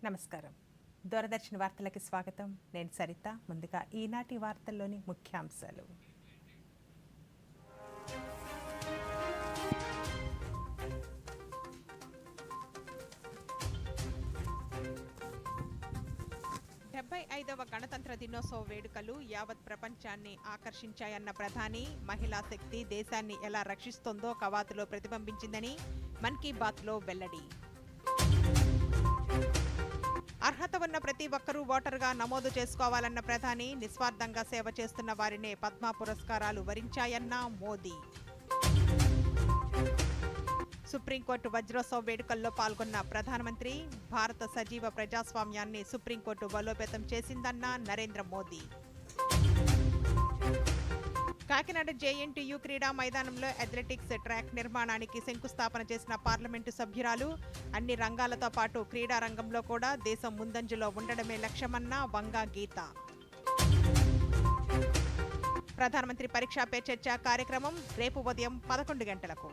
నమస్కారం. దూరదర్శన్ వార్తలకి స్వాగతం. నేను సరిత. ముందుగా ఈనాటి వార్తల్లోని ముఖ్యాంశాలు. ఐదవ గణతంత్ర దినోత్సవ వేడుకలు యావత్ ప్రపంచాన్ని ఆకర్షించాయన్న ప్రధాని, మహిళా శక్తి దేశాన్ని ఎలా రక్షిస్తుందో కవాతులో ప్రతిబింబించిందని మన్ కీ బాత్లో వెల్లడి. అర్హత ఉన్న ప్రతి ఒక్కరూ ఓటరుగా నమోదు చేసుకోవాలన్న ప్రధాని, నిస్వార్థంగా సేవ చేస్తున్న వారినే పద్మ పురస్కారాలు వరించాయన్న మోదీ. సుప్రీంకోర్టు వజ్రోత్సవ వేడుకల్లో పాల్గొన్న ప్రధానమంత్రి, భారత సజీవ ప్రజాస్వామ్యాన్ని సుప్రీంకోర్టు బలోపేతం చేసిందన్న నరేంద్ర మోదీ. కాకినాడ జేఎన్టీయూ క్రీడా మైదానంలో అథ్లెటిక్స్ ట్రాక్ నిర్మాణానికి శంకుస్థాపన చేసిన పార్లమెంటు సభ్యురాలు, అన్ని రంగాలతో పాటు క్రీడా రంగంలో కూడా దేశం ముందంజలో ఉండడమే లక్ష్యమన్న వంగా గీత. ప్రధానమంత్రి పరీక్షా పే చర్చ కార్యక్రమం రేపు ఉదయం 11 గంటలకు.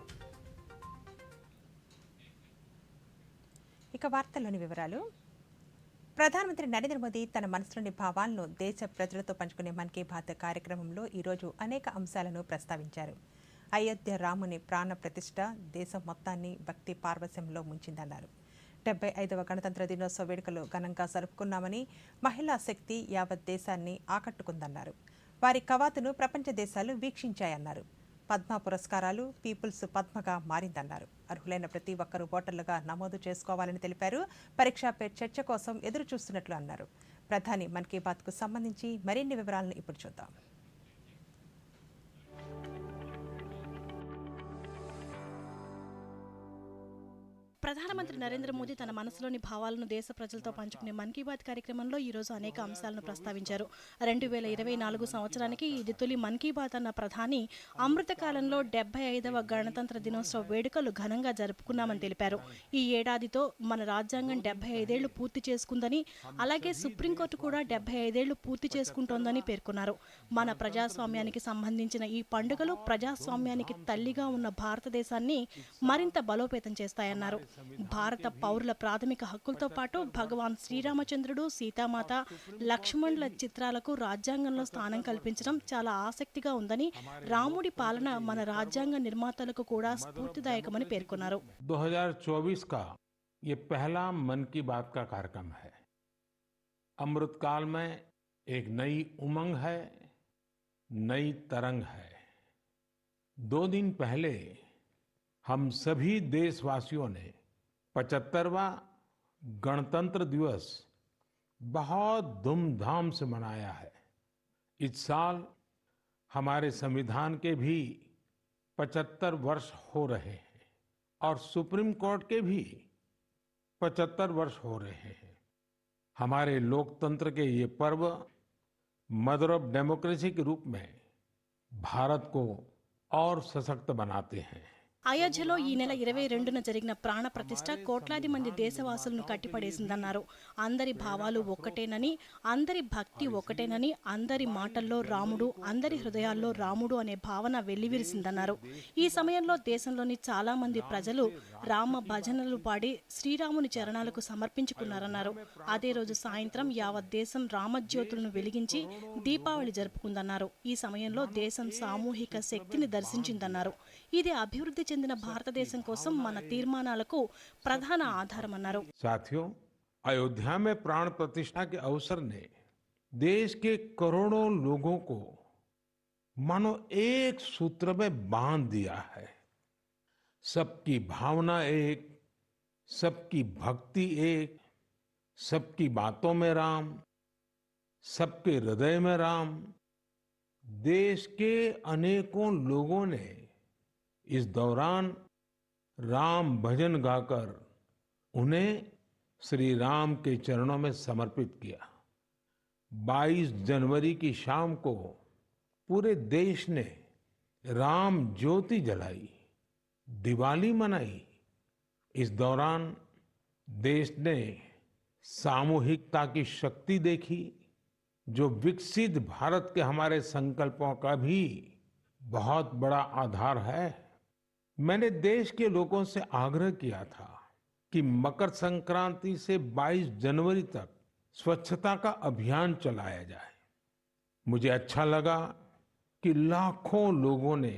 ఇక వార్తల్లోని వివరాలు. ప్రధానమంత్రి నరేంద్ర మోదీ తన మనసులోని భావాలను దేశ ప్రజలతో పంచుకునే మన్ కీ బాత్ కార్యక్రమంలో ఈరోజు అనేక అంశాలను ప్రస్తావించారు. అయోధ్య రాముని ప్రాణ ప్రతిష్ఠ దేశం మొత్తాన్ని భక్తి పార్వశ్యంలో ముంచిందన్నారు. 75వ గణతంత్ర దినోత్సవ వేడుకలు ఘనంగా జరుపుకున్నామని, మహిళా శక్తి యావత్ దేశాన్ని ఆకట్టుకుందన్నారు. వారి కవాతును ప్రపంచ దేశాలు వీక్షించాయన్నారు. పద్మ పురస్కారాలు పీపుల్స్ పద్మగా మారిందన్నారు. అర్హులైన ప్రతి ఒక్కరూ ఓటర్లుగా నమోదు చేసుకోవాలని తెలిపారు. పరీక్షా పే చర్చ కోసం ఎదురు చూస్తున్నట్లు అన్నారు. ప్రధాని మన్ కీ బాత్కు సంబంధించి మరిన్ని వివరాలను ఇప్పుడు చూద్దాం. ప్రధానమంత్రి నరేంద్ర మోదీ తన మనసులోని భావాలను దేశ ప్రజలతో పంచుకునే మన్ కీ బాత్ కార్యక్రమంలో ఈరోజు అనేక అంశాలను ప్రస్తావించారు. 2024 సంవత్సరానికి ఇది తొలి మన్ కీ బాత్ అన్న ప్రధాని, అమృతకాలంలో 75వ గణతంత్ర దినోత్సవ వేడుకలు ఘనంగా జరుపుకున్నామని తెలిపారు. ఈ ఏడాదితో మన రాజ్యాంగం 75 ఏళ్లు పూర్తి చేసుకుందని, అలాగే సుప్రీంకోర్టు కూడా 75 ఏళ్లు పూర్తి చేసుకుంటోందని పేర్కొన్నారు. మన ప్రజాస్వామ్యానికి సంబంధించిన ఈ పండుగలు ప్రజాస్వామ్యానికి తల్లిగా ఉన్న భారతదేశాన్ని మరింత బలోపేతం చేస్తాయన్నారు. భారత పౌరుల ప్రాథమిక హక్కులతో పాటు భగవాన్ శ్రీరామచంద్రుడు, సీతామాత, లక్ష్మణుల చిత్రాలకు రాజ్యాంగంలో స్థానం కల్పించడం చాలా ఆసక్తిగా ఉందని, రాముడి పాలన మన రాజ్యాంగ నిర్మాతలకు కూడా స్ఫూర్తిదాయకమని పేర్కొన్నారు. 2024 का ये पहला मन की बात का कार्यक्रम है. अमृतकाल में एक नई उमंग है, नई तरंग है. 2 दिन पहले हम सभी देशवासियों ने 75वां गणतंत्र दिवस बहुत धूमधाम से मनाया है. इस साल हमारे संविधान के भी 75 वर्ष हो रहे हैं और सुप्रीम कोर्ट के भी 75 वर्ष हो रहे हैं. हमारे लोकतंत्र के ये पर्व मदर ऑफ डेमोक्रेसी के रूप में भारत को और सशक्त बनाते हैं. అయోధ్యలో ఈ నెల 22న జరిగిన ప్రాణ ప్రతిష్ఠ కోట్లాది మంది దేశవాసులను కట్టిపడేసిందన్నారు. అందరి భావాలు ఒక్కటేనని, అందరి భక్తి ఒక్కటేనని, అందరి మాటల్లో రాముడు, అందరి హృదయాల్లో రాముడు అనే భావన వెల్లివిరిసిందన్నారు. ఈ సమయంలో దేశంలోని చాలా మంది ప్రజలు రామ భజనలు పాడి శ్రీరాముని చరణాలకు సమర్పించుకున్నారన్నారు. అదే రోజు సాయంత్రం యావత్ దేశం రామజ్యోతులను వెలిగించి దీపావళి జరుపుకుందన్నారు. ఈ సమయంలో దేశం సామూహిక శక్తిని దర్శించిందన్నారు. ఇది అభివృద్ధి చెందిన భారతదేశం కోసం మన తీర్మానాలకు ప్రధాన ఆధారమన్నారు. साथियों, अयोध्या में प्राण प्रतिष्ठा के अवसर ने देश के करोड़ों लोगों को मानो एक सूत्र में बांध दिया है. सबकी भावना एक, सबकी भक्ति एक, सबकी बातों में राम, सबके हृदय में राम. देश के अनेकों लोगों ने इस दौरान राम भजन गाकर उन्हें श्री राम के चरणों में समर्पित किया. 22 जनवरी की शाम को पूरे देश ने राम ज्योति जलाई, दिवाली मनाई. इस दौरान देश ने सामूहिकता की शक्ति देखी, जो विकसित भारत के हमारे संकल्पों का भी बहुत बड़ा आधार है. मैंने देश के लोगों से आग्रह किया था कि मकर संक्रांति से 22 जनवरी तक स्वच्छता का अभियान चलाया जाए। मुझे अच्छा लगा कि लाखों लोगों ने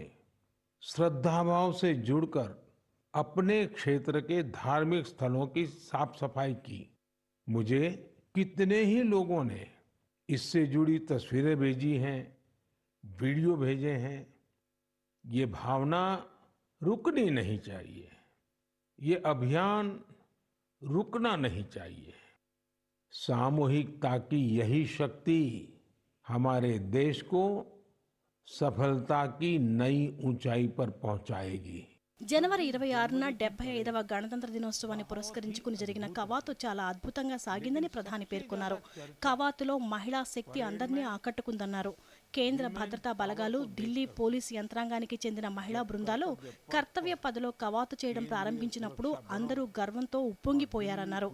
श्रद्धाभाव से जुड़कर अपने क्षेत्र के धार्मिक स्थलों की साफ सफाई की। मुझे कितने ही लोगों ने इससे जुड़ी तस्वीरें भेजी हैं, वीडियो भेजे हैं। ये भावना रुकनी नहीं चाहिए, ये अभियान रुकना नहीं चाहिए। सामूहिकता की यही शक्ति हमारे देश को सफलता की नई ऊंचाई पर पहुंचाएगी। జనవరి 26న 75వ గణతంత్ర దినోత్సవాన్ని పురస్కరించుకుని జరిగిన కవాతు చాలా అద్భుతంగా సాగిందని ప్రధాని పేర్కొన్నారు. కవాతులో మహిళా శక్తి అందరినీ ఆకట్టుకుందన్నారు. కేంద్ర భద్రతా బలగాలు, ఢిల్లీ పోలీసు యంత్రాంగానికి చెందిన మహిళా బృందాలు కర్తవ్య పథలో కవాతు చేయడం ప్రారంభించినప్పుడు అందరూ గర్వంతో ఉప్పొంగిపోయారన్నారు.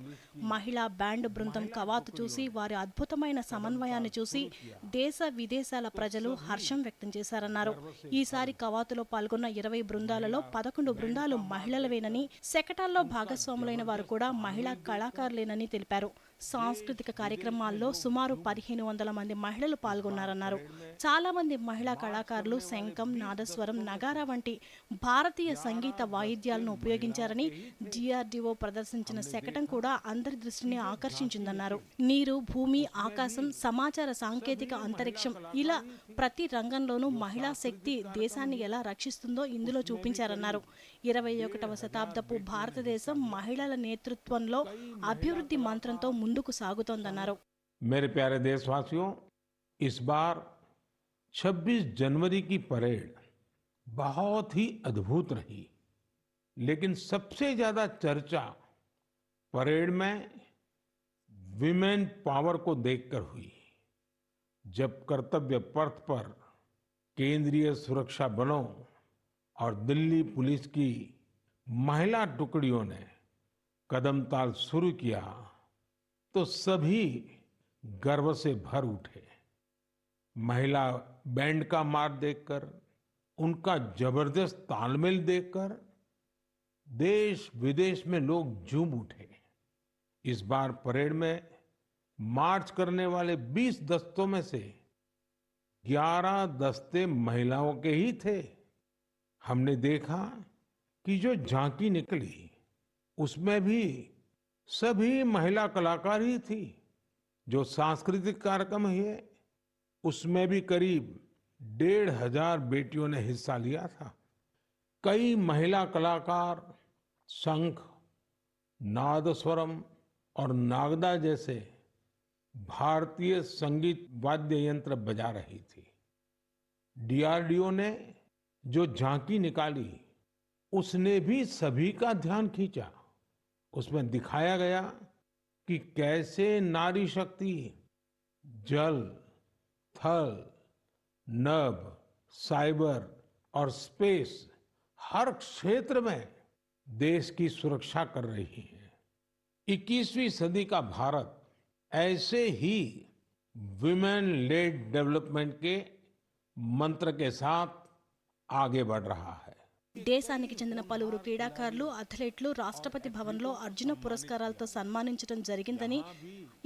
మహిళా బ్యాండ్ బృందం కవాతు చూసి వారి అద్భుతమైన సమన్వయాన్ని చూసి దేశ విదేశాల ప్రజలు హర్షం వ్యక్తం చేశారన్నారు. ఈసారి కవాతులో పాల్గొన్న 20 బృందాలలో 11 బృందాలు మహిళలవేనని, శకటాల్లో భాగస్వాములైన వారు కూడా మహిళా కళాకారులేనని తెలిపారు. సాంస్కృతిక కార్యక్రమాల్లో సుమారు 1500 మంది మహిళలు పాల్గొన్నారన్నారు. చాలా మంది మహిళా కళాకారులు శంఖం, నాదస్వరం, నగారా వంటి భారతీయ సంగీత వాయిద్యాలను ఉపయోగించారని, డిఆర్డీఓ ప్రదర్శించిన శకటం కూడా అందరి దృష్టిని ఆకర్షించిందన్నారు. నీరు, భూమి, ఆకాశం, సమాచార సాంకేతిక అంతరిక్షం ఇలా ప్రతి రంగంలోనూ మహిళా శక్తి దేశాన్ని ఎలా రక్షిస్తుందో ఇందులో చూపించారన్నారు. 21వ శతాబ్దపు భారతదేశం మహిళల నేతృత్వంలో అభివృద్ధి మంత్రంతో ముందుకు సాగుతోందన్నారు. मेरे प्यारे देशवासियों, इस बार 26 जनवरी की परेड बहुत ही अद्भुत रही, लेकिन सबसे ज्यादा चर्चा परेड में विमेन पावर को देखकर हुई। जब कर्तव्य पथ पर केंद्रीय सुरक्षा बलों और दिल्ली पुलिस की महिला टुकड़ियों ने कदमताल शुरू किया तो सभी गर्व से भर उठे। महिला बैंड का मार्च देखकर, उनका जबरदस्त तालमेल देखकर देश विदेश में लोग झूम उठे। इस बार परेड में मार्च करने वाले 20 दस्तों में से 11 दस्ते महिलाओं के ही थे। हमने देखा कि जो झांकी निकली उसमें भी सभी महिला कलाकार ही थी। जो सांस्कृतिक कार्यक्रम है उसमें भी करीब 1500 बेटियों ने हिस्सा लिया था। कई महिला कलाकार शंख, नादस्वरम और नागदा जैसे भारतीय संगीत वाद्य यंत्र बजा रही थी। डीआरडीओ ने जो झांकी निकाली उसने भी सभी का ध्यान खींचा। उसमें दिखाया गया कि कैसे नारी शक्ति जल, थल, नभ, साइबर और स्पेस हर क्षेत्र में देश की सुरक्षा कर रही है। 21वीं सदी का भारत ऐसे ही विमेन लेड डेवलपमेंट के मंत्र के साथ आगे बढ़ रहा है। దేశానికి చెందిన పలువురు క్రీడాకారులు, అథ్లెట్లు రాష్ట్రపతి భవన్లో అర్జున పురస్కారాలతో సన్మానించడం జరిగిందని,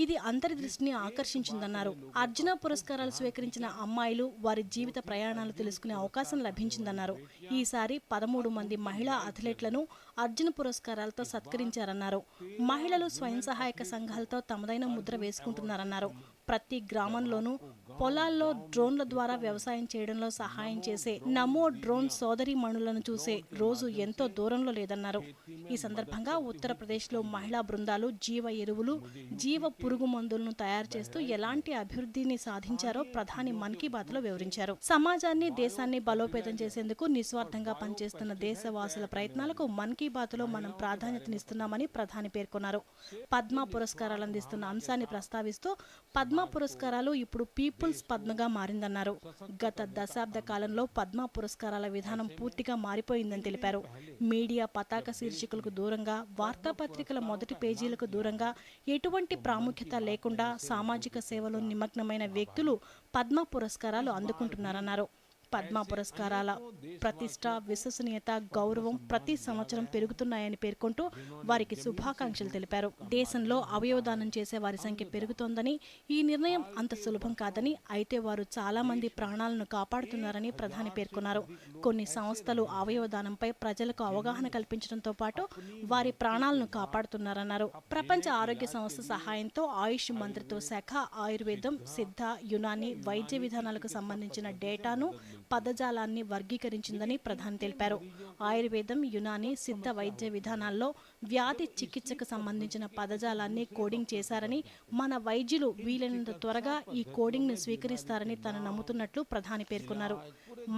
ఇది అందరి దృష్టిని ఆకర్షించిందన్నారు. అర్జున పురస్కారాలు స్వీకరించిన అమ్మాయిలు వారి జీవిత ప్రయాణాలు తెలుసుకునే అవకాశం లభించిందన్నారు. ఈసారి 13 మంది మహిళా అథ్లెట్లను అర్జున పురస్కారాలతో సత్కరించారన్నారు. మహిళలు స్వయం సహాయక సంఘాలతో తమదైన ముద్ర వేసుకుంటున్నారన్నారు. ప్రతి గ్రామంలోనూ పొలాల్లో డ్రోన్ల ద్వారా వ్యవసాయం చేయడంలో సహాయం చేసే నమో డ్రోన్ సోదరి మణులను చూసే రోజు ఎంతో దూరంలో లేదన్నారు. ఈ సందర్భంగా ఉత్తరప్రదేశ్లో మహిళా బృందాలు జీవ ఎరువులు, జీవ పురుగు మందులను తయారు చేస్తూ ఎలాంటి అభివృద్ధిని సాధించారో ప్రధాని మన్ కీ బాత్ లో వివరించారు. సమాజాన్ని, దేశాన్ని బలోపేతం చేసేందుకు నిస్వార్థంగా పనిచేస్తున్న దేశవాసుల ప్రయత్నాలకు మన్ కీ బాత్ లో మనం ప్రాధాన్యతనిస్తున్నామని ప్రధాని పేర్కొన్నారు. పద్మ పురస్కారాలు అందిస్తున్న అంశాన్ని ప్రస్తావిస్తూ పద్మ పురస్కారాలు ఇప్పుడు పీపుల్స్ పద్మగా మారిందన్నారు. గత దశాబ్ద కాలంలో పద్మ పురస్కారాల విధానం పూర్తిగా మారిపోయిందని తెలిపారు. మీడియా పతాక శీర్షికలకు దూరంగా, వార్తాపత్రికల మొదటి పేజీలకు దూరంగా ఎటువంటి ప్రాముఖ్యత లేకుండా సామాజిక సేవలో నిమగ్నమైన వ్యక్తులు పద్మ పురస్కారాలు అందుకుంటున్నారన్నారు. పద్మ పురస్కారాల ప్రతిష్ట, విశ్వసనీయత, గౌరవం ప్రతి సంవత్సరం పెరుగుతున్నాయని పేర్కొంటూ వారికి శుభాకాంక్షలు తెలిపారు. దేశంలో అవయవదానం చేసే వారి సంఖ్య పెరుగుతోందని, ఈ నిర్ణయం అంత సులభం కాదని, అయితే వారు చాలా మంది ప్రాణాలను కాపాడుతున్నారని ప్రధాని పేర్కొన్నారు. కొన్ని సంస్థలు అవయవదానంపై ప్రజలకు అవగాహన కల్పించడంతో పాటు వారి ప్రాణాలను కాపాడుతున్నారన్నారు. ప్రపంచ ఆరోగ్య సంస్థ సహాయంతో ఆయుష్ మంత్రిత్వ శాఖ ఆయుర్వేదం, సిద్ధ, యునాని వైద్య విధానాలకు సంబంధించిన డేటాను, పదజాలాన్ని వర్గీకరించిందని ప్రధాని తెలిపారు. ఆయుర్వేదం, యునాని, సిద్ధ వైద్య విధానాల్లో వ్యాధి చికిత్సకు సంబంధించిన పదజాలాన్ని కోడింగ్ చేశారని, మన వైద్యులు వీలైనంత త్వరగా ఈ కోడింగ్ ను స్వీకరిస్తారని తాను నమ్ముతున్నట్లు ప్రధాని పేర్కొన్నారు.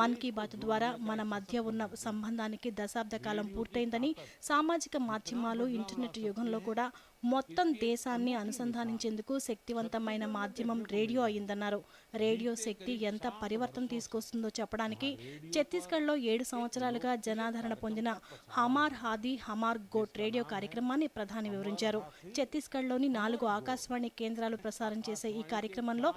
మన్ కీ బాత్ ద్వారా మన మధ్య ఉన్న సంబంధానికి దశాబ్ద కాలం పూర్తయిందని, సామాజిక మాధ్యమాలు, ఇంటర్నెట్ యుగంలో కూడా మొత్తం దేశాన్ని అనుసంధానించేందుకు శక్తివంతమైన మాధ్యమం రేడియో అయిందన్నారు. రేడియో శక్తి ఎంత పరివర్తన తీసుకొస్తుందో చెప్పడానికి ఛత్తీస్గఢ్లో 7 సంవత్సరాలుగా జనాదరణ పొందిన హమార్ హాదీ హమార్ గోట్ రేడియో కార్యక్రమాన్ని ప్రధాని వివరించారు. ఛత్తీస్గఢ్లోని 4 ఆకాశవాణి కేంద్రాలు ప్రసారం చేసే ఈ కార్యక్రమంలో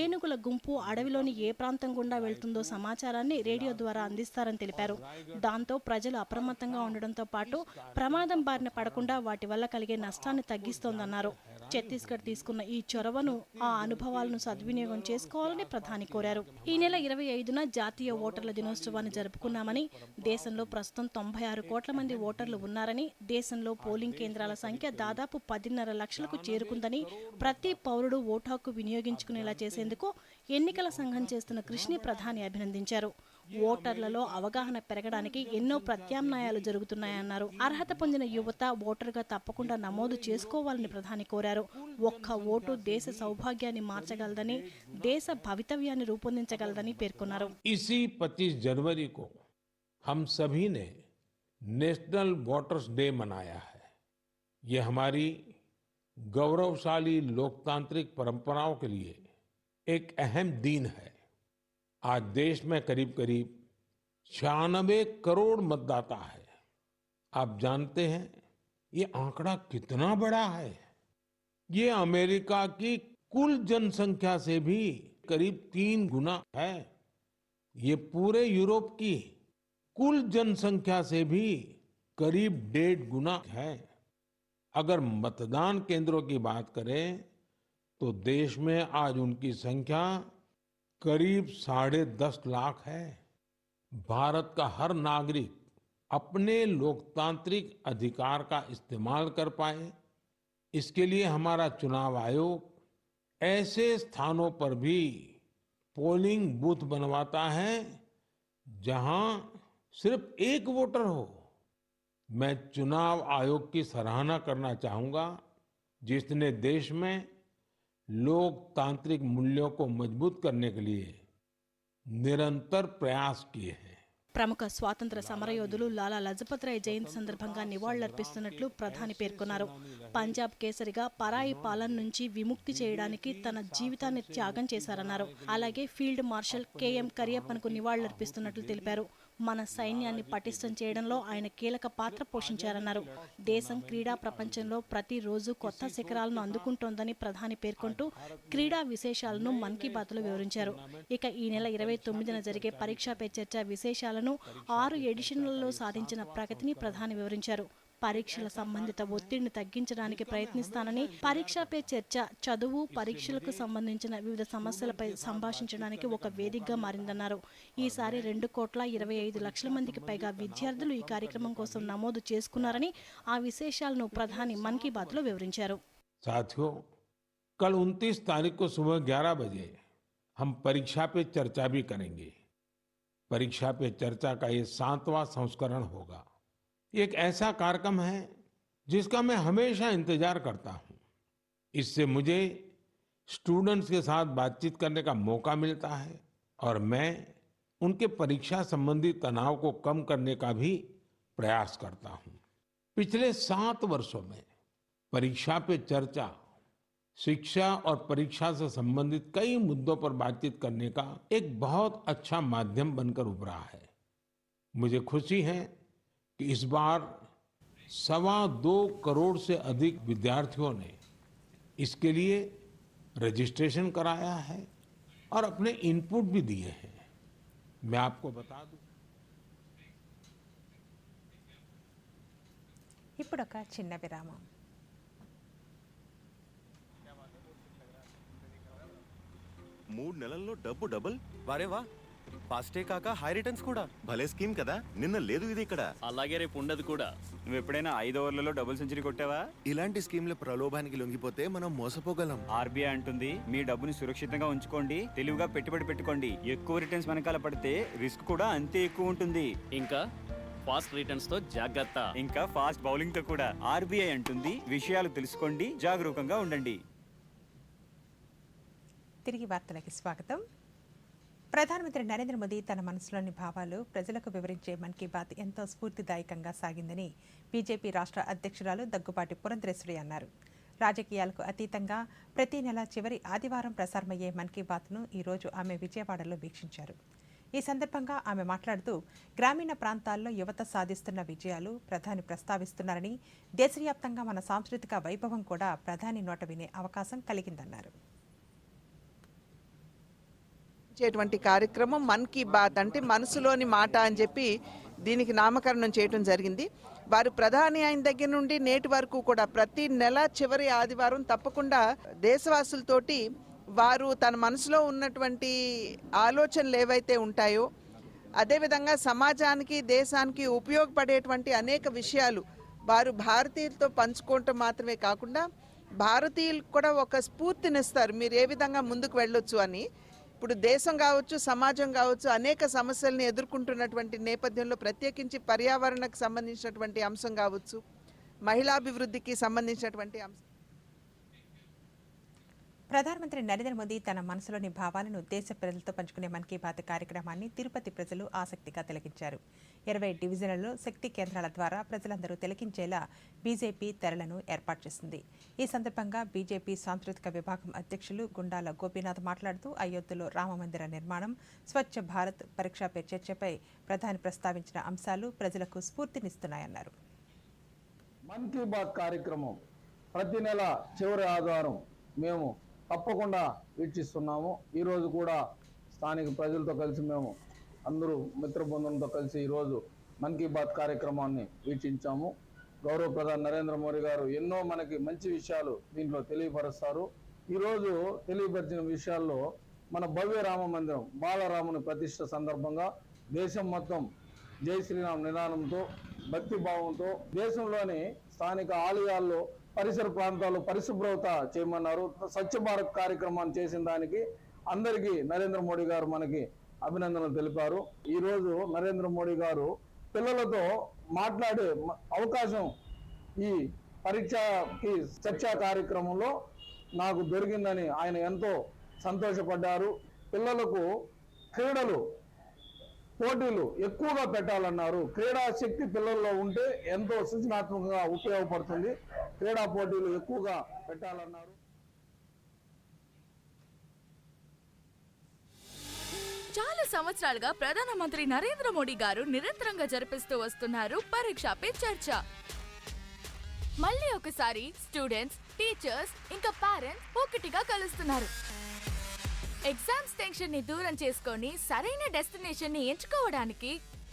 ఏనుగుల గుంపు అడవిలోని ఏ ప్రాంతం గుండా వెళ్తుందో సమాచారాన్ని రేడియో ద్వారా అందిస్తారని తెలిపారు. దాంతో ప్రజలు అప్రమత్తంగా ఉండడంతో పాటు ప్రమాదం బారిన పడకుండా వాటి వల్ల కలిగే నష్టాన్ని తగ్గిస్తోందన్నారు. ఛత్తీస్గఢ్ తీసుకున్న ఈ చొరవను, ఆ అనుభవాలను సద్వినియోగం చేసుకోవాలని ప్రధాని కోరారు. ఈ నెల 25న జాతీయ ఓటర్ల దినోత్సవాన్ని జరుపుకున్నామని, దేశంలో ప్రస్తుతం 96 కోట్ల మంది ఓటర్లు ఉన్నారని, దేశంలో పోలింగ్ కేంద్రాల సంఖ్య దాదాపు 10.5 లక్షలకు చేరుకుందని, ప్రతి పౌరుడు ఓటు హక్కు వినియోగించుకునేలా చేసేందుకు ఎన్నికల సంఘం చేస్తున్న కృషిని ప్రధాని అభినందించారు. ఓటర్లలో అవగాహన పెరగడానికి ఎన్నో ప్రత్యామ్నాయాలు జరుగుతున్నాయన్నారు. అర్హత పొందిన యువత ఓటరుగా తప్పకుండా నమోదు చేసుకోవాలని ప్రధాని కోరారు. ఒక్క ఓటు దేశ సౌభాగ్యాన్ని మార్చగలదని, దేశ భవితవ్యాన్ని రూపొందించగలదని పేర్కొన్నారు. इसी 25 जनवरी को हम सभी ने नेशनल वोटर्स डे मनाया है। ये हमारी गौरवशाली लोकतांत्रिक परंपराओं के लिए एक अहम दिन है। आज देश में करीब करीब 96 करोड़ मतदाता है। आप जानते हैं ये आंकड़ा कितना बड़ा है। ये अमेरिका की कुल जनसंख्या से भी करीब 3 गुना है। ये पूरे यूरोप की कुल जनसंख्या से भी करीब 1.5 गुना है। अगर मतदान केंद्रों की बात करें तो देश में आज उनकी संख्या करीब 10.5 लाख है। भारत का हर नागरिक अपने लोकतांत्रिक अधिकार का इस्तेमाल कर पाए, इसके लिए हमारा चुनाव आयोग ऐसे स्थानों पर भी पोलिंग बूथ बनवाता है जहां सिर्फ एक वोटर हो। मैं चुनाव आयोग की सराहना करना चाहूंगा, जिसने देश में लोकतांत्रिक मूल्यों को मजबूत करने के लिए निरंतर प्रयास किए हैं। ప్రముఖ స్వాతంత్ర సమరయోధులు లాలా లజపత్ రాయ్ జయంతి సందర్భంగా నివాళులర్పిస్తున్నట్లు ప్రధాని పేర్కొన్నారు. పంజాబ్ కేసరిగా పరాయి పాలన నుంచి విముక్తి చేయడానికి తన జీవితాన్ని త్యాగం చేశారన్నారు. అలాగే ఫీల్డ్ మార్షల్ కెఎం కరియప్పన్కు నివాళులర్పిస్తున్నట్లు తెలిపారు. మన సైన్యాన్ని పటిష్టం చేయడంలో ఆయన కీలక పాత్ర పోషించారన్నారు. దేశం క్రీడా ప్రపంచంలో ప్రతిరోజు కొత్త శిఖరాలను అందుకుంటోందని ప్రధాని పేర్కొంటూ క్రీడా విశేషాలను మన్ కీ బాత్లో వివరించారు. ఇక ఈ నెల 29న జరిగే పరీక్షా పే చర్చ విశేషాలను 6 ఎడిషన్లలో సాధించిన ప్రగతిని ప్రధాని వివరించారు. పరీక్షల సంబంధిత ఒత్తిడిని తగ్గించడానికి ప్రయత్నిస్తానని, పరీక్షా పే చర్చ చదువు, పరీక్షలకు సంబంధించిన వివిధ సమస్యలపై సంభాషించడానికి ఒక వేదికగా మారిందన్నారు. ఈసారి 2.25 మందికి పైగా విద్యార్థులు ఈ కార్యక్రమం కోసం నమోదు చేసుకున్నారని, ఆ విశేషాలను ప్రధాని మన్ కీ బాత్లో వివరించారు. साथियों, कल 29 तारीख को सुबह 11 बजे हम परीक्षा पे चर्चा भी करेंगे। परीक्षा पे चर्चा का ये 7वां संस्करण होगा। ये एक ऐसा कार्यक्रम है जिसका मैं हमेशा इंतजार करता हूं। इससे मुझे स्टूडेंट्स के साथ बातचीत करने का मौका मिलता है और मैं उनके परीक्षा संबंधी तनाव को कम करने का भी प्रयास करता हूं। पिछले 7 वर्षों में परीक्षा पे चर्चा शिक्षा और परीक्षा से संबंधित कई मुद्दों पर बातचीत करने का एक बहुत अच्छा माध्यम बनकर उभरा है। मुझे खुशी है कि इस बार 2.25 करोड़ से अधिक विद्यार्थियों ने इसके लिए रजिस्ट्रेशन कराया है और अपने इनपुट भी दिए हैं। मैं आपको बता दूं, ఇప్పుడొక చిన్న విరామం. 3 నెలల్లో డబ్బు డబుల్. వారే వా, ఫాస్టే కాక హై రిటర్న్స్ కూడా. భలే స్కీమ్ కదా. నిన్న లేదు ఇది ఇక్కడ. అలాగే రేపు ఉండదు కూడా. నువ్వు ఎప్పుడైనా 5 ఓవర్లలో డబుల్ సెంచరీ కొట్టావా? ఇలాంటి స్కీమ్ల ప్రలోభానికి లొంగిపోతే మనం మోసపోగలం. ఆర్బీఐ అంటుంది మీ డబ్బుని సురక్షితంగా ఉంచుకోండి, తెలివిగా పెట్టుబడి పెట్టుకోండి. ఎక్కువ రిటర్న్స్ వెనకాల పడితే రిస్క్ కూడా అంతే ఎక్కువ ఉంటుంది. ఇంకా ఫాస్ట్ రిటర్న్స్ తో జాగ్రత్త. ఇంకా ఫాస్ట్ బౌలింగ్ తో కూడా. ఆర్బీఐ అంటుంది విషయాలు తెలుసుకోండి, జాగరూకంగా ఉండండి. తిరిగి వార్తలకి స్వాగతం. ప్రధానమంత్రి నరేంద్ర మోదీ తన మనసులోని భావాలు ప్రజలకు వివరించే మన్ కీ బాత్ ఎంతో స్ఫూర్తిదాయకంగా సాగిందని బీజేపీ రాష్ట్ర అధ్యక్షురాలు దగ్గుబాటి పురంధరేశ్వరి అన్నారు. రాజకీయాలకు అతీతంగా ప్రతి నెల చివరి ఆదివారం ప్రసారమయ్యే మన్ కీ బాత్ను ఈరోజు ఆమె విజయవాడలో వీక్షించారు. ఈ సందర్భంగా ఆమె మాట్లాడుతూ గ్రామీణ ప్రాంతాల్లో యువత సాధిస్తున్న విజయాలు ప్రధాని ప్రస్తావిస్తున్నారని, దేశవ్యాప్తంగా మన సాంస్కృతిక వైభవం కూడా ప్రధాని నోట వినే అవకాశం కలిగిందన్నారు. చేటువంటి కార్యక్రమం మన్ కీ బాత్ అంటే మనసులోని మాట అని చెప్పి దీనికి నామకరణం చేయడం జరిగింది. వారు ప్రధాని అయిన దగ్గర నుండి నేటి వరకు కూడా ప్రతి నెల చివరి ఆదివారం తప్పకుండా దేశవాసులతోటి వారు తన మనసులో ఉన్నటువంటి ఆలోచనలు ఏవైతే ఉంటాయో, అదేవిధంగా సమాజానికి దేశానికి ఉపయోగపడేటువంటి అనేక విషయాలు వారు భారతీయులతో పంచుకోవటం మాత్రమే కాకుండా భారతీయులకు కూడా ఒక స్ఫూర్తినిస్తారు, మీరు ఏ విధంగా ముందుకు వెళ్ళొచ్చు అని. ఇప్పుడు దేశం కావచ్చు, సమాజం కావచ్చు, అనేక సమస్యల్ని ఎదుర్కొంటున్నటువంటి నేపథ్యంలో ప్రత్యేకించి పర్యావరణకు సంబంధించినటువంటి అంశం కావచ్చు, మహిళాభివృద్ధికి సంబంధించినటువంటి అంశం. ప్రధానమంత్రి నరేంద్ర మోదీ తన మనసులోని భావాలను దేశ ప్రజలతో పంచుకునే మన్ కీ బాత్ కార్యక్రమాన్ని తిరుపతి ప్రజలు ఆసక్తిగా తిలకించారు. 20 డివిజన్లలో శక్తి కేంద్రాల ద్వారా ప్రజలందరూ తిలకించేలా బీజేపీ తెరలను ఏర్పాటు చేసింది. ఈ సందర్భంగా బీజేపీ సాంస్కృతిక విభాగం అధ్యక్షులు గుండాల గోపీనాథ్ మాట్లాడుతూ అయోధ్యలో రామమందిర నిర్మాణం, స్వచ్ఛ భారత్, పరీక్షా పే చర్చపై ప్రధాని ప్రస్తావించిన అంశాలు ప్రజలకు స్ఫూర్తినిస్తున్నాయన్నారు. మన్ కీ బాత్ కార్యక్రమం ప్రతి నెల చివరి ఆదివారం మేము తప్పకుండా వీక్షిస్తున్నాము. ఈరోజు కూడా స్థానిక ప్రజలతో కలిసి మేము అందరూ మిత్ర బృందంతో కలిసి ఈరోజు మన్ కీ బాత్ కార్యక్రమాన్ని వీక్షించాము. గౌరవ ప్రధాని నరేంద్ర మోడీ గారు ఎన్నో మనకి మంచి విషయాలు దీంట్లో తెలియపరుస్తారు. ఈరోజు తెలియపరిచిన విషయాల్లో మన భవ్య రామ మందిరం బాలరాముని ప్రతిష్ట సందర్భంగా దేశం మొత్తం జై శ్రీరామ్ నిదానంతో భక్తి భావంతో దేశంలోని స్థానిక ఆలయాల్లో పరిసర ప్రాంతాలు పరిశుభ్రత చేయమన్నారు. స్వచ్ఛ భారత్ కార్యక్రమాన్ని చేసిన దానికి అందరికీ నరేంద్ర మోడీ గారు మనకి అభినందనలు తెలిపారు. ఈరోజు నరేంద్ర మోడీ గారు పిల్లలతో మాట్లాడే అవకాశం ఈ పరీక్షకి చర్చా కార్యక్రమంలో నాకు దొరికిందని ఆయన ఎంతో సంతోషపడ్డారు. పిల్లలకు క్రీడలు పోటీలు ఎక్కువగా పెట్టాలన్నారు. క్రీడా శక్తి పిల్లల్లో ఉంటే ఎంతో సృజనాత్మకంగా ఉపయోగపడుతుంది. క్రీడా పోటీలు ఎక్కువగా పెట్టాలన్నారు. చాలా సంవత్సరాలుగా ప్రధానమంత్రి నరేంద్ర మోడీ గారు నిరంతరంగా జరిపిస్తూ వస్తున్నారు పరీక్షా పే చర్చ. మళ్ళీ ఒకసారి స్టూడెంట్స్, టీచర్స్ ఇంకా పేరెంట్స్ ఒకటిగా కలుస్తున్నారు. ఎగ్జామ్స్ టెన్షన్ ని దూరం చేసుకొని సరైన డెస్టినేషన్ ని ఎంచుకోవడానికి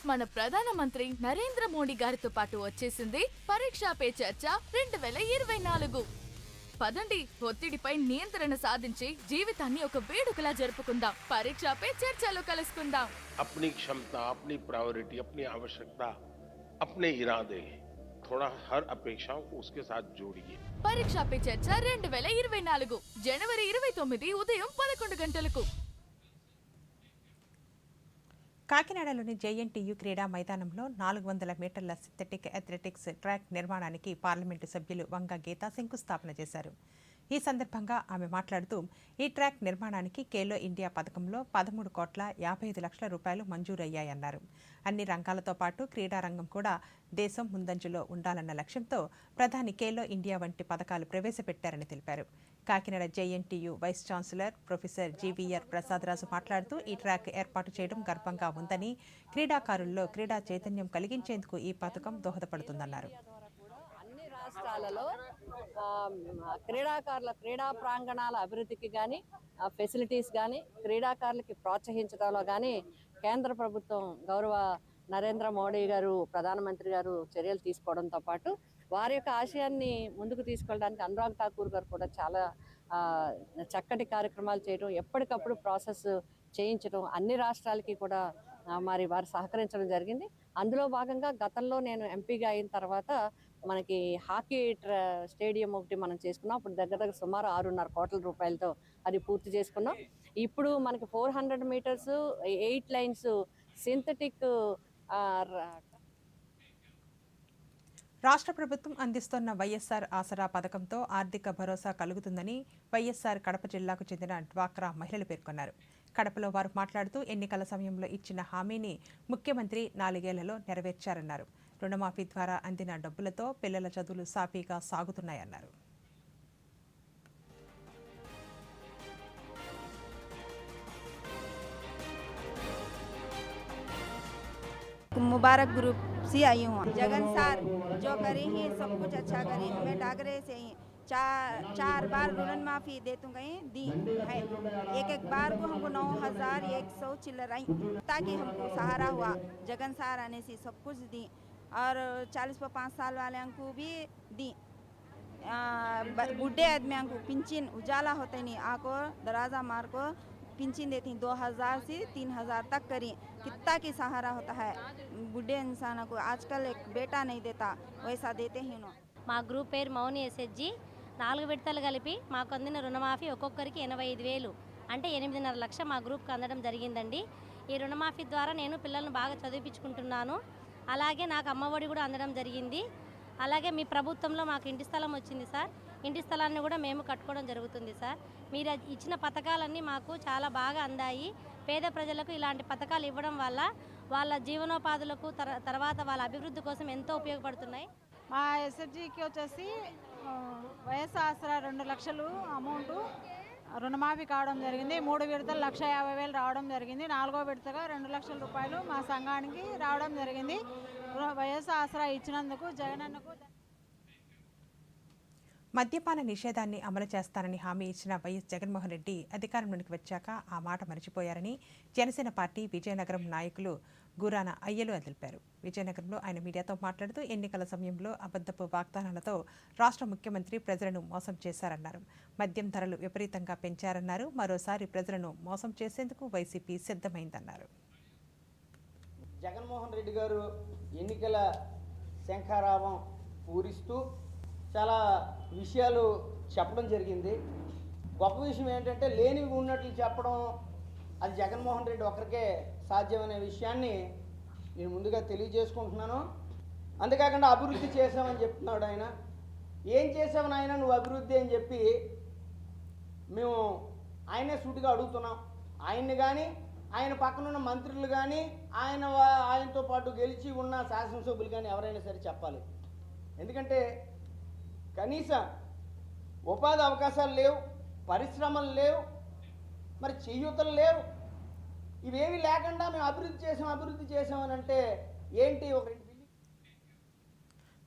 మన ప్రధానమంత్రి నరేంద్ర మోడీ గారితో పాటు వచ్చేసింది పరీక్షా పే చర్చ 2024. పదండి, ఒత్తిడిపై నియంత్రణ సాధించి జీవితాన్ని ఒక వేడుకలా జరుపుకుందాం. పరీక్షా పే చర్చలో కలుసుకుందాం. अपनी क्षमता, अपनी प्रायोरिटी, अपनी आवश्यकता, अपने इरादे, थोड़ा हर अपेक्षाओं को उसके साथ जोड़िए. పరీక్షా పే చర్చ 2024 జనవరి 29 ఉదయం 11 గంటలకు. కాకినాడలోని జేఎన్టీయూ క్రీడా మైదానంలో 400 మీటర్ల సింథటిక్ అథ్లెటిక్స్ ట్రాక్ నిర్మాణానికి పార్లమెంటు సభ్యులు వంగ గీత శంకుస్థాపన చేశారు. ఈ సందర్భంగా ఆమె మాట్లాడుతూ ఈ ట్రాక్ నిర్మాణానికి ఖేలో ఇండియా పథకంలో 13,55,00,000 రూపాయలు మంజూరయ్యాయన్నారు. అన్ని రంగాలతో పాటు క్రీడారంగం కూడా దేశం ముందంజలో ఉండాలన్న లక్ష్యంతో ప్రధాని ఖేలో ఇండియా వంటి పథకాలు ప్రవేశపెట్టారని తెలిపారు. Kakinada JNTU vice chancellor professor GVR Prasadaraju మాట్లాడుతూ ఈ ట్రాక్ ఏర్పాటు చేయడం గర్వంగా ఉందని, క్రీడాకారుల్లో క్రీడా చైతన్యం కలిగించేందుకు ఈ పథకం దోహదపడుతుందన్నారు. రాష్ట్రాలలో క్రీడాకారుల క్రీడా ప్రాంగణాల అభివృద్ధికి కానీ, ఫెసిలిటీస్ కానీ, క్రీడాకారులకి ప్రోత్సహించడంలో కానీ కేంద్ర ప్రభుత్వం గౌరవ నరేంద్ర మోడీ గారు ప్రధానమంత్రి గారు చర్యలు తీసుకోవడంతో పాటు వారి యొక్క ఆశయాన్ని ముందుకు తీసుకెళ్ళడానికి అనురాగ్ ఠాకూర్ గారు కూడా చాలా చక్కటి కార్యక్రమాలు చేయడం, ఎప్పటికప్పుడు ప్రాసెస్ చేయించడం, అన్ని రాష్ట్రాలకి కూడా మరి వారు సహకరించడం జరిగింది. అందులో భాగంగా గతంలో నేను ఎంపీగా అయిన తర్వాత మనకి హాకీ స్టేడియం ఒకటి మనం చేసుకున్నాం. అప్పుడు దగ్గర సుమారు 6.5 కోట్ల రూపాయలతో అది పూర్తి చేసుకున్నాం. ఇప్పుడు మనకి 400 మీటర్స్ 8 లైన్స్ సింథటిక్ రాష్ట్ర ప్రభుత్వం అందిస్తున్న వైఎస్ఆర్ ఆసరా పథకంతో ఆర్థిక భరోసా కలుగుతుందని వైఎస్ఆర్ కడప జిల్లాకు చెందిన డ్వాక్రా మహిళలు పేర్కొన్నారు. కడపలో వారు మాట్లాడుతూ ఎన్నికల సమయంలో ఇచ్చిన హామీని ముఖ్యమంత్రి 4 ఏళ్లలో నెరవేర్చారన్నారు. రుణమాఫీ ద్వారా అందిన డబ్బులతో పిల్లల చదువులు సాఫీగా సాగుతున్నాయన్నారు. मुबारक ग्रुप से आई हूँ। जगन सर जो करी ही सब कुछ अच्छा करी। हमें डागरे से ही चार बार ऋण माफी देतू गए दी है। एक बार को हमको 9,100 चिल्लराई ताकि हमको सहारा हुआ। जगन सर आने से सब कुछ दी और 40-5 साल वाले को भी दी। बुढ़े आदमी को पिंचिन उजाला होते नहीं आको दराजा मार को पिंचिन देती 2,000 से 3,000 तक करी। कितना की सहारा होता है बुढ़े इंसान को। आजकल एक बेटा नहीं देता वैसा देते ही नो। మా గ్రూప్ పేరు మౌని ఎస్హెచ్జి. 4 విడతలు కలిపి మాకు అందిన రుణమాఫీ ఒక్కొక్కరికి 85,000 అంటే 8.5 లక్షలు మా గ్రూప్కి అందడం జరిగిందండి. ఈ రుణమాఫీ ద్వారా నేను పిల్లలను బాగా చదివించుకుంటున్నాను. అలాగే నాకు అమ్మఒడి కూడా అందడం జరిగింది. అలాగే మీ ప్రభుత్వంలో మాకు ఇంటి స్థలం వచ్చింది సార్. ఇంటి స్థలాన్ని కూడా మేము కట్టుకోవడం జరుగుతుంది సార్. మీరు ఇచ్చిన పథకాలన్నీ మాకు చాలా బాగా అందాయి. పేద ప్రజలకు ఇలాంటి పథకాలు ఇవ్వడం వల్ల వాళ్ళ జీవనోపాధులకు తర్వాత వాళ్ళ అభివృద్ధి కోసం ఎంతో ఉపయోగపడుతున్నాయి. మా ఎస్ఎఫ్జికి వచ్చేసి వైఎస్ఆర్ ఆసరా 2 లక్షలు అమౌంట్ రుణమాఫీ కావడం జరిగింది. 3 విడతలు 1,50,000 రావడం జరిగింది. 4వ విడతగా 2 లక్షల రూపాయలు మా సంఘానికి రావడం జరిగింది. వైఎస్ఆర్ ఆసరా ఇచ్చినందుకు జగనన్నకు. మద్యపాన నిషేధాన్ని అమలు చేస్తానని హామీ ఇచ్చిన వైఎస్ జగన్మోహన్ రెడ్డి అధికారంలోకి వచ్చాక ఆ మాట మరిచిపోయారని జనసేన పార్టీ విజయనగరం నాయకులు గురాన అయ్యలు తెలిపారు. విజయనగరంలో ఆయన మీడియాతో మాట్లాడుతూ ఎన్నికల సమయంలో అబద్ధపు వాగ్దానాలతో రాష్ట్ర ముఖ్యమంత్రి ప్రజలను మోసం చేశారన్నారు. మద్యం ధరలు విపరీతంగా పెంచారన్నారు. మరోసారి ప్రజలను మోసం చేసేందుకు వైసీపీ సిద్ధమైందన్నారు. జగన్మోహన్ రెడ్డి గారు ఎన్నికల శంఖారావం పూరిస్తూ చాలా విషయాలు చెప్పడం జరిగింది. గొప్ప విషయం ఏంటంటే లేనివి ఉన్నట్లు చెప్పడం అది జగన్మోహన్ రెడ్డి ఒక్కరికే సాధ్యమనే విషయాన్ని నేను ముందుగా తెలియజేసుకుంటున్నాను. అంతేకాకుండా అభివృద్ధి చేసామని చెప్తున్నాడు ఆయన. ఏం చేసామని ఆయన నువ్వు అభివృద్ధి అని చెప్పి మేము ఆయనే సూటిగా అడుగుతున్నాం. ఆయన్ని కానీ ఆయన పక్కనున్న మంత్రులు కానీ ఆయనతో పాటు గెలిచి ఉన్న శాసనసభ్యులు కానీ ఎవరైనా సరే చెప్పాలి. ఎందుకంటే కనీసం ఉపాధి అవకాశాలు లేవు, పరిశ్రమలు లేవు, మరి చేయూతలు లేవు. ఇవేవి లేకుండా మేము అభివృద్ధి చేసామని అంటే ఏంటి? ఒక 2 బిల్లు.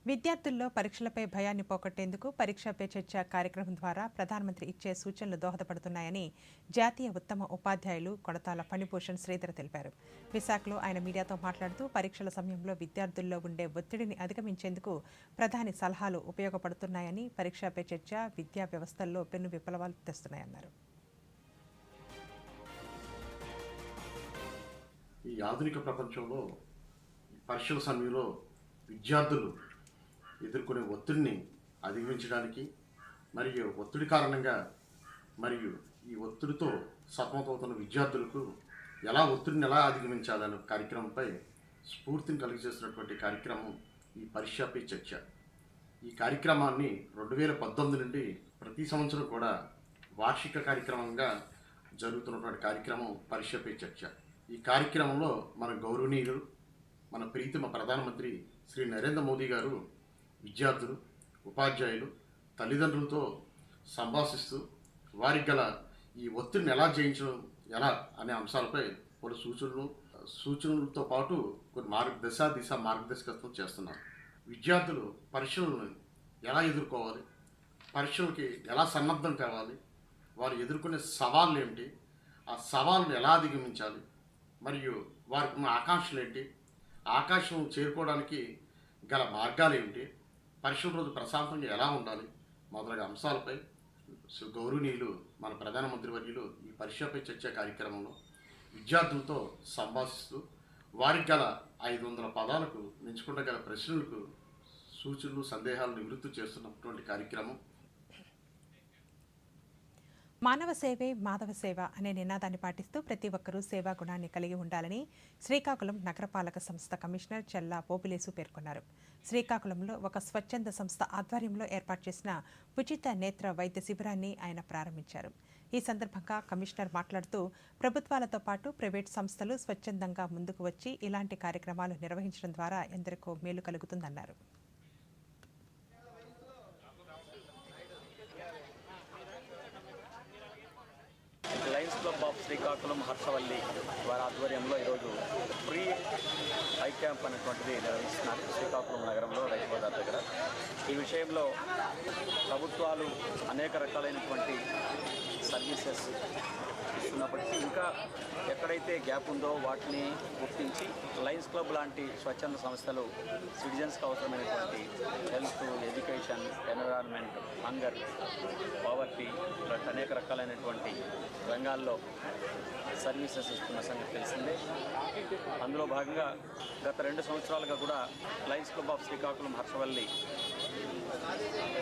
విద్యార్థుల్లో పరీక్షలపై భయాన్ని పోగొట్టేందుకు పరీక్ష పే చర్చ కార్యక్రమం ద్వారా ప్రధానమంత్రి ఇచ్చే సూచనలు దోహదపడుతున్నాయని జాతీయ ఉత్తమ ఉపాధ్యాయులు కొడతాల ఫణిభూషణ్ శ్రీధర్ తెలిపారు. విశాఖలో ఆయన మీడియాతో మాట్లాడుతూ పరీక్షల సమయంలో విద్యార్థుల్లో ఉండే ఒత్తిడిని అధిగమించేందుకు ప్రధాని సలహాలు ఉపయోగపడుతున్నాయని, పరీక్ష పే చర్చ విద్యా వ్యవస్థల్లో పెను విప్లవాలు తెస్తున్నాయన్నారు. ఈ ఆధునిక ప్రపంచంలో పరీక్షల సమయంలో విద్యార్థులు ఎదుర్కొనే ఒత్తిడిని అధిగమించడానికి మరియు ఒత్తిడి కారణంగా మరియు ఈ ఒత్తిడితో సతమతమవుతున్న విద్యార్థులకు ఒత్తిడిని ఎలా అధిగమించాలనే కార్యక్రమంపై స్ఫూర్తిని కలిగజేస్తున్నటువంటి కార్యక్రమం ఈ పరీక్ష పే చర్చ. ఈ కార్యక్రమాన్ని 2018 నుండి ప్రతి సంవత్సరం కూడా వార్షిక కార్యక్రమంగా జరుగుతున్నటువంటి కార్యక్రమం పరీక్ష పే చర్చ. ఈ కార్యక్రమంలో మన గౌరవనీయులు, మన ప్రీతమ ప్రధానమంత్రి శ్రీ నరేంద్ర మోదీ గారు విద్యార్థులు, ఉపాధ్యాయులు, తల్లిదండ్రులతో సంభాషిస్తూ వారికి గల ఈ ఒత్తిడిని ఎలా జయించడం ఎలా అనే అంశాలపై కొన్ని సూచనలతో పాటు కొన్ని మార్గదర్శకత్వం చేస్తున్నారు. విద్యార్థులు పరీక్షలను ఎలా ఎదుర్కోవాలి, పరీక్షలకి ఎలా సన్నద్ధం కావాలి, వారు ఎదుర్కొనే సవాళ్ళు ఏమిటి, ఆ సవాళ్ళను ఎలా అధిగమించాలి, మరియు వారికి ఉన్న ఆకాంక్షలు ఏంటి, ఆకాశం చేరుకోవడానికి గల మార్గాలు ఏంటి, పరీక్షల రోజు ప్రశాంతంగా ఎలా ఉండాలి మొదలైన అంశాలపై గౌరవనీయులు మన ప్రధానమంత్రి వర్యులు ఈ పరీక్షపై చర్చ కార్యక్రమంలో విద్యార్థులతో సంభాషిస్తూ వారికి గల 500 పదాలకు మించకుండా గల ప్రశ్నలకు సూచనలు సందేహాలు నివృత్తి చేస్తున్నటువంటి కార్యక్రమం. మానవ సేవే మాధవ సేవ అనే నినాదాన్ని పాటిస్తూ ప్రతి ఒక్కరూ సేవా గుణాన్ని కలిగి ఉండాలని శ్రీకాకుళం నగరపాలక సంస్థ కమిషనర్ చెల్లా పోపులేసు పేర్కొన్నారు. శ్రీకాకుళంలో ఒక స్వచ్ఛంద సంస్థ ఆధ్వర్యంలో ఏర్పాటు చేసిన ఉచిత నేత్ర వైద్య శిబిరాన్ని ఆయన ప్రారంభించారు. ఈ సందర్భంగా కమిషనర్ మాట్లాడుతూ ప్రభుత్వాలతో పాటు ప్రైవేట్ సంస్థలు స్వచ్ఛందంగా ముందుకు వచ్చి ఇలాంటి కార్యక్రమాలు నిర్వహించడం ద్వారా ఎందరికో మేలు కలుగుతుందన్నారు. Lions club of Srikakulam Harshavalli వారి ఆధ్వర్యంలో ఈరోజు ఫ్రీ ఐ క్యాంప్ అనేటువంటిది నిర్వహిస్తున్నారు శ్రీకాకుళం నగరంలో రైతు బజార్ దగ్గర. ఈ విషయంలో ప్రభుత్వాలు అనేక రకాలైనటువంటి సర్వీసెస్ ఇస్తున్నప్పటికీ ఇంకా ఎక్కడైతే గ్యాప్ ఉందో వాటిని గుర్తించి లయన్స్ క్లబ్ లాంటి స్వచ్ఛంద సంస్థలు సిటిజన్స్కి అవసరమైనటువంటి health, education, environment, hunger, poverty ఇలాంటి అనేక రకాలైనటువంటి రంగాల్లో సర్వీసెస్ ఇస్తున్న సంగతి తెలిసిందే. అందులో భాగంగా గత 2 సంవత్సరాలుగా కూడా Lions club of Srikakulam Harshavalli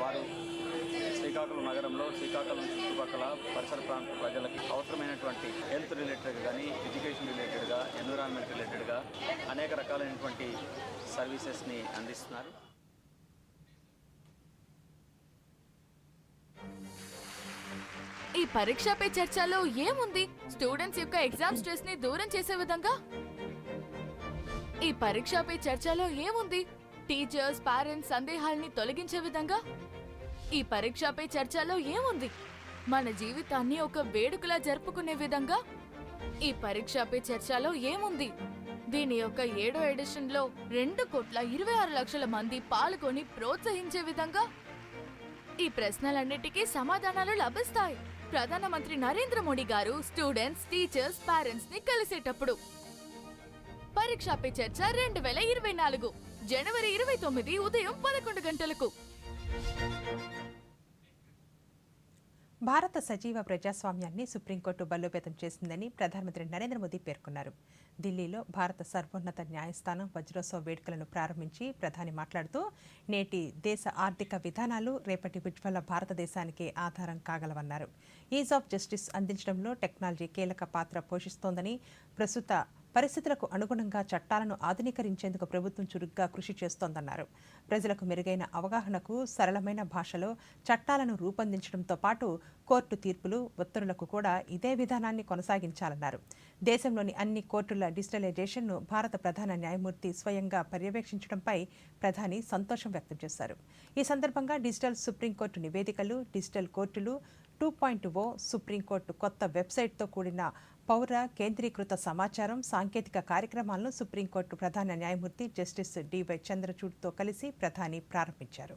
వారు శ్రీకాకుళం నగరంలో శ్రీకాకుళం చుట్టుపక్కల పరిసర ప్రాంత ప్రజలకి అవసరమైనటువంటి హెల్త్ రిలేటెడ్ కానీ, ఎడ్యుకేషన్ రిలేటెడ్గా, ఎన్విరాన్మెంట్ రిలేటెడ్గా అనేక రకాలైనటువంటి సర్వీసెస్ని అందిస్తున్నారు. ఈ పరీక్ష పే చర్చలో ఏముంది? స్టూడెంట్స్ యొక్క ఎగ్జామ్ స్ట్రెస్ ని దూరం చేసే విధంగా. ఈ పరీక్ష పే చర్చలో ఏముంది? టీచర్స్, పేరెంట్స్ సందేహాల్ని తొలగించే విధంగా. ఈ పరీక్ష పే చర్చలో ఏముంది? మన జీవితాన్ని ఒక వేడుకలా జరుపుకునే విధంగా. ఈ పరీక్ష పే చర్చలో ఏముంది? దీని యొక్క 7వ ఎడిషన్ లో 2,26,00,000 మంది పాల్గొని ప్రోత్సహించే విధంగా. ఈ ప్రశ్నలన్నిటికీ సమాధానాలు లభిస్తాయి ప్రధానమంత్రి నరేంద్ర మోడీ గారు స్టూడెంట్స్, టీచర్స్, పేరెంట్స్ ని కలిసేటప్పుడు. పరీక్ష పే చర్చ 2024 జనవరి 29 ఉదయం 11 గంటలకు. భారత సజీవ ప్రజాస్వామ్యాన్ని సుప్రీంకోర్టు బలోపేతం చేసిందని ప్రధానమంత్రి నరేంద్ర మోదీ పేర్కొన్నారు. ఢిల్లీలో భారత సర్వోన్నత న్యాయస్థానం వజ్రోత్సవ వేడుకలను ప్రారంభించి ప్రధాని మాట్లాడుతూ నేటి దేశ ఆర్థిక విధానాలు రేపటి ఉజ్వల భారతదేశానికి ఆధారం కాగలవన్నారు. ఈజ్ ఆఫ్ జస్టిస్ అందించడంలో టెక్నాలజీ కీలక పాత్ర పోషిస్తోందని, ప్రస్తుత పరిస్థితులకు అనుగుణంగా చట్టాలను ఆధునీకరించేందుకు ప్రభుత్వం చురుగ్గా కృషి చేస్తోందన్నారు. ప్రజలకు మెరుగైన అవగాహనకు సరళమైన భాషలో చట్టాలను రూపొందించడంతో పాటు కోర్టు తీర్పులు, ఉత్తర్వులకు కూడా ఇదే విధానాన్ని కొనసాగించాలన్నారు. దేశంలోని అన్ని కోర్టుల డిజిటలైజేషన్ను భారత ప్రధాన న్యాయమూర్తి స్వయంగా పర్యవేక్షించడంపై ప్రధాని సంతోషం వ్యక్తం చేశారు. ఈ సందర్భంగా డిజిటల్ సుప్రీంకోర్టు నివేదికలు, డిజిటల్ కోర్టులు 2.0 సుప్రీంకోర్టు కొత్త వెబ్సైట్తో కూడిన పౌర కేంద్రీకృత సమాచారం, సాంకేతిక కార్యక్రమాలను సుప్రీంకోర్టు ప్రధాన న్యాయమూర్తి జస్టిస్ డివై చంద్రచూడ్తో కలిసి ప్రధాని ప్రారంభించారు.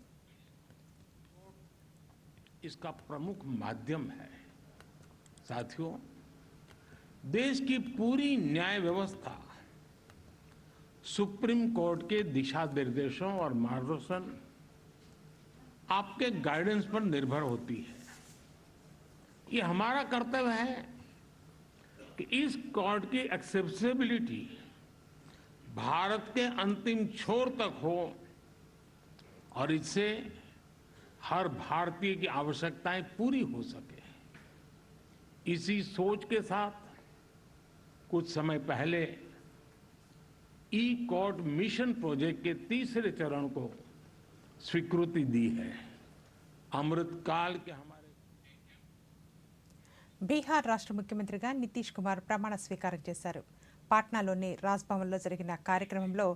इसका प्रमुख माध्यम है। साथियों, देश की पूरी न्याय व्यवस्था सुप्रीम कोर्ट के दिशा निर्देशों और मार्गदर्शन, आपके गाइडेंस पर निर्भर होती है। ये हमारा कर्तव्य है कि इस कोर्ट की एक्सेसिबिलिटी भारत के अंतिम छोर तक हो और इससे हर भारतीय की आवश्यकताएं पूरी हो सके। इसी सोच के साथ कुछ समय पहले ई कोर्ट मिशन प्रोजेक्ट के 3रे चरण को स्वीकृति दी है। अमृतकाल के हमारे బీహార్ రాష్ట్ర ముఖ్యమంత్రిగా నితీష్ కుమార్ ప్రమాణ స్వీకారం చేశారు. పాట్నాలోని రాజ్భవన్లో జరిగిన కార్యక్రమంలో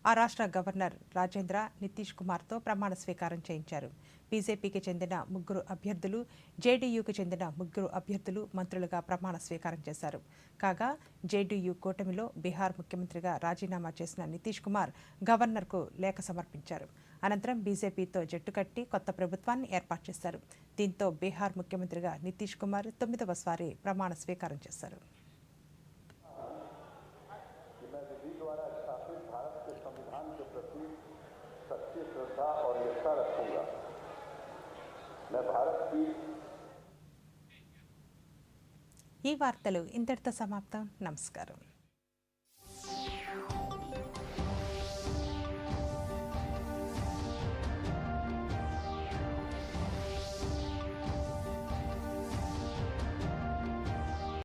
ఆ రాష్ట్ర గవర్నర్ రాజేంద్ర నితీష్ కుమార్తో ప్రమాణ స్వీకారం చేయించారు. బీజేపీకి చెందిన 3 అభ్యర్థులు, జేడీయూకి చెందిన 3 అభ్యర్థులు మంత్రులుగా ప్రమాణ స్వీకారం చేశారు. కాగా జేడీయూ కూటమిలో బీహార్ ముఖ్యమంత్రిగా రాజీనామా చేసిన నితీష్ కుమార్ గవర్నర్కు లేఖ సమర్పించారు. అనంతరం బీజేపీతో జట్టు కట్టి కొత్త ప్రభుత్వాన్ని ఏర్పాటు చేశారు. దీంతో బీహార్ ముఖ్యమంత్రిగా నితీష్ కుమార్ 9వ సారి ప్రమాణ స్వీకారం చేశారు. ఈ వార్తలు ఇంతటితో సమాప్తం. నమస్కారం.